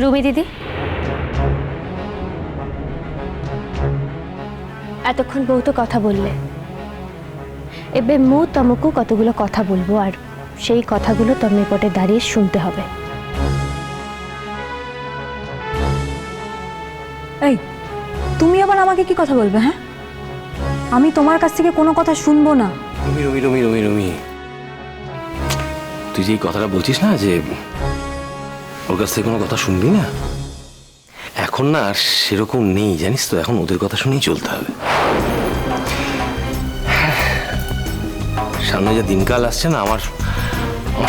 রুমি দিদি, এতক্ষণ বউ তো কথা বললে, এবে মু তমকু কতগুলো কথা বলবো, আর সেই কথাগুলো তমে পটে দাঁড়িয়ে শুনতে হবে। এই, তুমি আবার আমাকে কি কথা বলবে? হ্যাঁ, আমি তোমার কাছ থেকে কোনো কথা শুনবো না। রুমি রুমি রুমি রুমি রুমি, তুই যে এই কথাটা বলছিস না যে ওর কাছ থেকে কোনো কথা শুনবি না, এখন না আর সেরকম নেই, জানিস তো, এখন ওদের কথা শুনেই চলতে হবে। সামনে যে দিনকাল আসছে না, আমার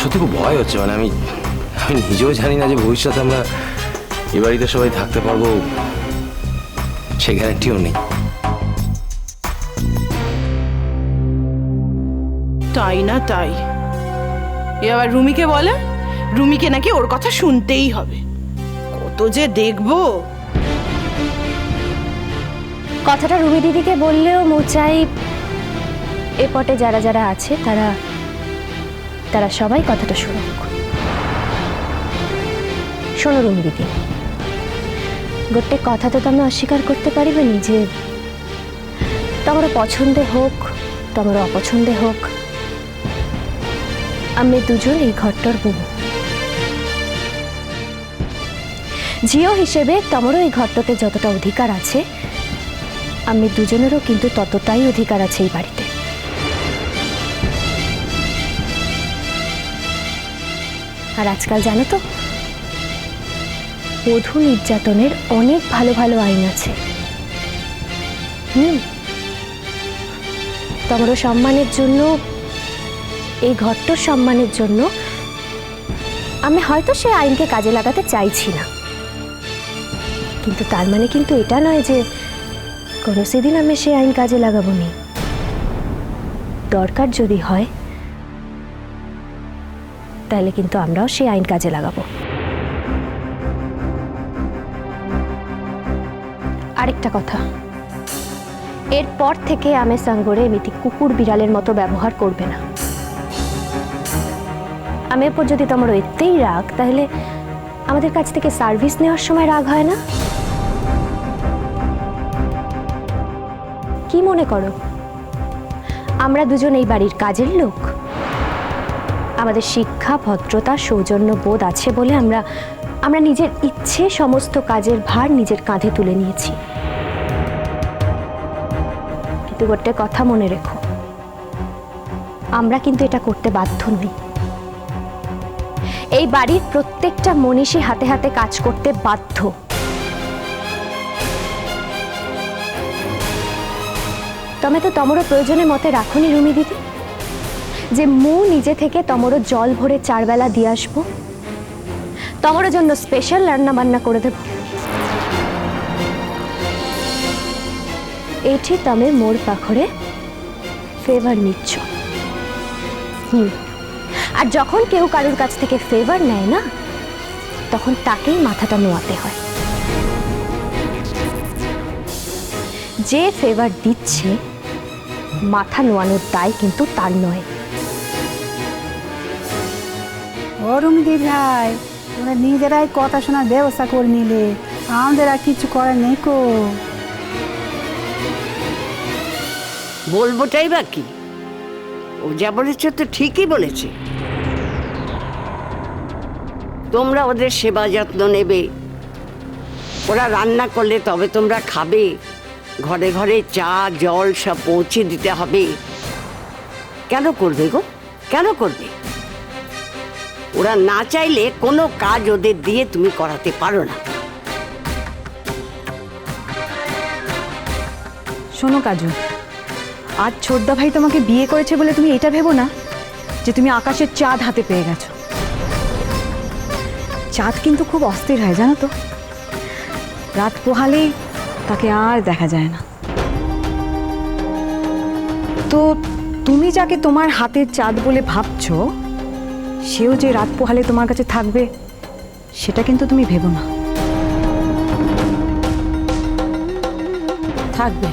সত্যি খুব ভয় হচ্ছে। মানে আমি নিজেও জানি না যে ভবিষ্যতে আমরা এ বাড়িতে সবাই থাকতে পারবো, সে গ্যারান্টিও নেই। তাই না তাই, এ আবার রুমিকে বলে রুমিকে নাকি ওর কথা শুনতেই হবে। কত যে দেখবো। কথাটা রুমি দিদিকে বললেও মু চাই এ পটে যারা যারা আছে তারা তারা সবাই কথাটা শুনুক। শোনো রুমি দিদি, গোটে কথা তো তুমি অস্বীকার করতে পারিবে নি যে তোমার পছন্দে হোক তোমার অপছন্দে হোক, আমি দুজন এই ঘরটার বউ। ঝিও হিসেবে তোমারও এই ঘরটাতে যতটা অধিকার আছে, আমি দুজনেরও কিন্তু ততটাই অধিকার আছে এই বাড়িতে। আর আজকাল জানো তো, বধূ নির্যাতনের অনেক ভালো ভালো আইন আছে। তোমারও সম্মানের জন্য, এই ঘরটার সম্মানের জন্য আমি হয়তো সেই আইনকে কাজে লাগাতে চাইছি না, কিন্তু তার মানে কিন্তু এটা নয় যে কোনো সেদিন আমি সেই আইন কাজে লাগাবো নি। দরকার যদি হয় তাহলে কিন্তু আমরাও সেই আইন কাজে লাগাবো। আরেকটা কথা, এরপর থেকে আমি সঙ্গরে এমনি কুকুর বিড়ালের মতো ব্যবহার করবে না। আমি এরপর যদি তোমার এতেই রাগ, তাহলে আমাদের কাছ থেকে সার্ভিস নেওয়ার সময় রাগ হয় না? কি মনে করো আমরা দুজন এই বাড়ির কাজের লোক? আমাদের শিক্ষা, ভদ্রতা, সৌজন্য বোধ আছে বলে আমরা নিজের ইচ্ছে সমস্ত কাজের ভার নিজের কাঁধে তুলে নিয়েছি। কিন্তু একটা কথা মনে রেখো, আমরা কিন্তু এটা করতে বাধ্য নই। এই বাড়ির প্রত্যেকটা মনীষী হাতে হাতে কাজ করতে বাধ্য। তুমি তো তোমারও প্রয়োজনের মতে রাখুনি রুমি দিদি, যে মু নিজে থেকে তোমারও জল ভরে 4 বেলা দিয়ে আসবো, তোমার জন্য স্পেশাল রান্না বান্না করে দেব। এইটি তুমি মোর পাখরে ফেভার নিচ্ছ। আর যখন কেউ কারোর কাছ থেকে ফেভার নেয় না, তখন তাকেই মাথাটা নোয়াতে হয়। যে ফেভার দিচ্ছে মাথা নোয়ানোর দায় কিন্তু তার নয়। ও রুমি দিদি ভাই, তোমরা নিজেরাই কথা শোনার ব্যবস্থা করে নিলে, আমাদের আর কিছু করার নেই কো। বলবোটাই বা কি, ও যা বলেছে তো ঠিকই বলেছে। তোমরা ওদের সেবা যত্ন নেবে, ওরা রান্না করলে তবে তোমরা খাবে, ঘরে ঘরে চা জল সব পৌঁছে দিতে হবে। কেন করবে গো, কেন করবে? ওরা না চাইলে কোনো কাজ ওদের দিয়ে তুমি করাতে পারো না। শোনো কাজু, আজ ছোটদা ভাই তোমাকে বিয়ে করেছে বলে তুমি এটা ভেবো না যে তুমি আকাশের চাঁদ হাতে পেয়ে গেছো। চাঁদ কিন্তু খুব অস্থির হয় জানো তো, রাত পোহালেই তাকে আর দেখা যায় না। তো তুমি যাকে তোমার হাতের চাঁদ বলে ভাবছো, সেও যে রাত পোহালে তোমার কাছে থাকবে সেটা কিন্তু তুমি ভেবো না। থাকবে,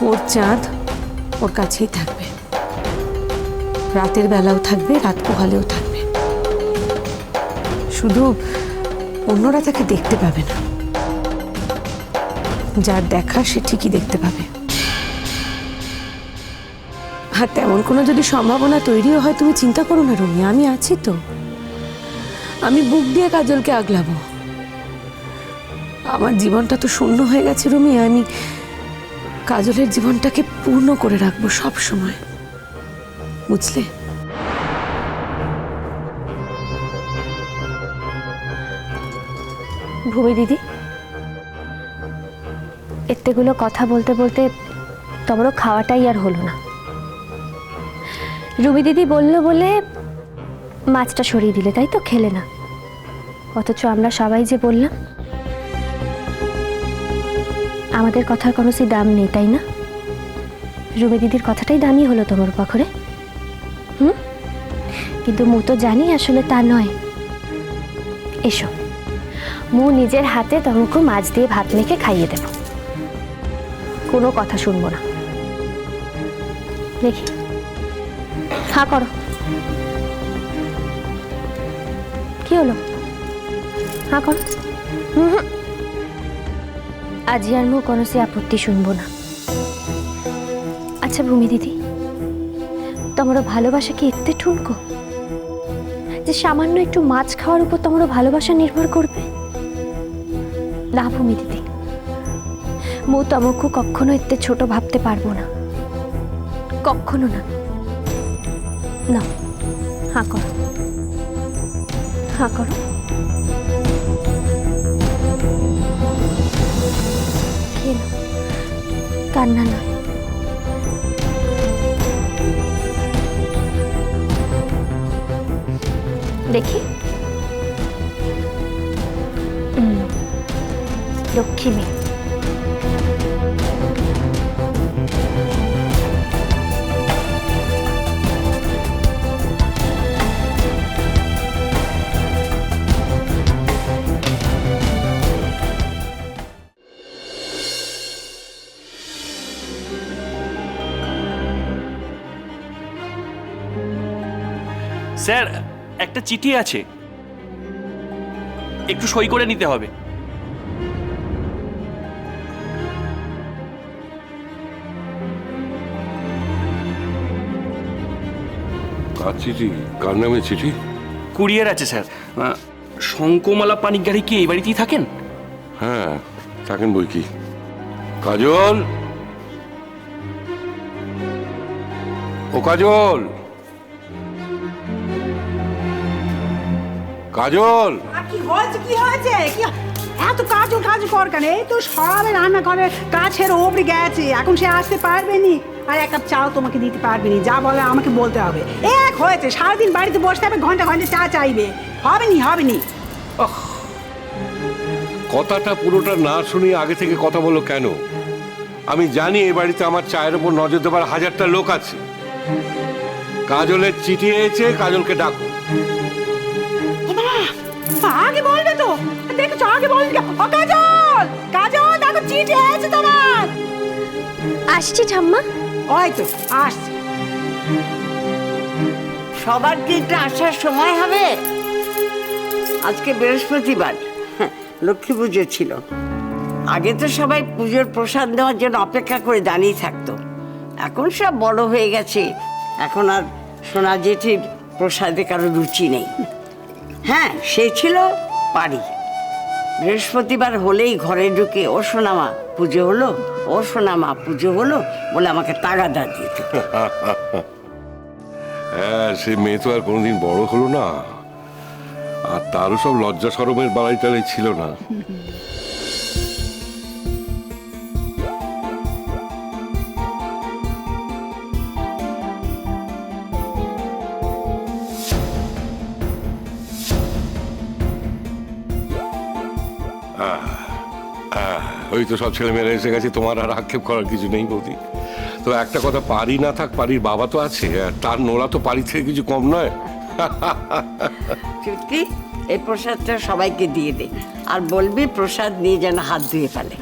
ওর চাঁদ ওর কাছেই থাকবে, রাতের বেলাও থাকবে, রাত পোহালেও থাকবে। শুধু অন্যরা তাকে দেখতে পাবে না, যার দেখা সে ঠিকই দেখতে পাবে। আর তেমন কোনো যদি সম্ভাবনা তৈরিও হয়, তুমি চিন্তা করো না রুমি, আমি আছি তো। আমি বুক দিয়ে কাজলকে আগলাবো। আমার জীবনটা তো শূন্য হয়ে গেছে রুমি, আমি কাজলের জীবনটাকে পূর্ণ করে রাখবো সব সময়, বুঝলে? ভূমি দিদি, এতেগুলো কথা বলতে বলতে তোমারও খাওয়াটাই আর হলো না। রুমি দিদি বলল বলে মাছটা সরিয়ে দিলে, তাই তো? খেলে না, অথচ আমরা সবাই যে বললাম আমাদের কথার কোনো সে দাম নেই, তাই না? রুমি দিদির কথাটাই দামি হলো তোমার পাখরে। কিন্তু মু তো জানি আসলে তা নয়। এসো, মু নিজের হাতে তোমাকে মাছ দিয়ে ভাত মেখে খাইয়ে দেব, কোনো কথা শুনবো না। দেখি, হা করো। কি হলো? হা করো। আজি আর মু কোনো সে আপত্তি শুনবো না। আচ্ছা ভূমি দিদি, তোমার ভালোবাসা কি এতে ঠুনকো যে সামান্য একটু মাছ খাওয়ার উপর তোমার ভালোবাসা নির্ভর করবে? না ভূমি দিদি, মু তোমাকে কখনো এতে ছোট ভাবতে পারবো না, কখনো না। না, হা করো, হা করো। কান্না নয়। দেখি, লক্ষ্মী মেয়ে। স্যার, একটা চিঠি আছে, একটু সই করে নিতে হবে। কার চিঠি? কার নামে চিঠি? কুরিয়ার আছে স্যার। শঙ্কমালা পানিগ্রাহী কি এই বাড়িতেই থাকেন? হ্যাঁ, থাকেন বই কি। কাজল, ও কাজল, কাজল। কি হয়েছে? কি হয়েছে? কি এত কাজ কর কেন? এই তো সবে রান্না করে কাছের ওপরে গেছে, এখন সে আসতে পারবে নি, আর এক কাপ চাও তোমাকে দিতে পারবে নি। যা বলে আমাকে বলতে হবে। এক হয়েছে, সারাদিন বাড়িতে বসতে হবে, ঘন্টা ঘন্টা চা চাইবে। হবে নি। কথাটা পুরোটা না শুনিয়ে আগে থেকে কথা বলো কেন? আমি জানি এই বাড়িতে আমার চায়ের উপর নজর দেবার হাজারটা লোক আছে। কাজলের চিঠি এসেছে, কাজলকে ডাকো। আগে বলবে তো, দেখছো? আগে বলবে। কাজল দেখো, চিঠি এসেছে তোমার। আসছি ঠাম্মা। ওই তো আসছে। সবার কি একটু আসার সময় হবে? আজকে বৃহস্পতিবার, লক্ষ্মী পুজো ছিল। আগে তো সবাই পুজোর প্রসাদ দেওয়ার জন্য অপেক্ষা করে দাঁড়িয়ে থাকতো। এখন সব বড় হয়ে গেছে, এখন আর সোনা জেঠির প্রসাদে কারো রুচি নেই। হ্যাঁ, সে ছিল পারি। বৃহস্পতিবার হলেই ঘরে ঢুকে ও সোনামা পুজো হলো, ও সোনামা পুজো হলো বলে আমাকে তাগাদা দিত। হ্যাঁ, সে মেয়ে তো আর কোনোদিন বড় হলো না, আর তারও সব লজ্জা শরমের বাড়াই টাড়াই ছিল না। ওই তো সব ছেলে মেয়েরা এসে গেছে, তোমার আর আক্ষেপ করার কিছু নেই বৌদি। তো একটা কথা, পারি না থাক, পারির বাবা তো আছে, আর তার নোরা তো পারি থেকে কিছু কম নয়। সত্যি, এই প্রসাদটা সবাইকে দিয়ে দে, আর বলবি প্রসাদ নিয়ে যেন হাত ধুয়ে ফেলে।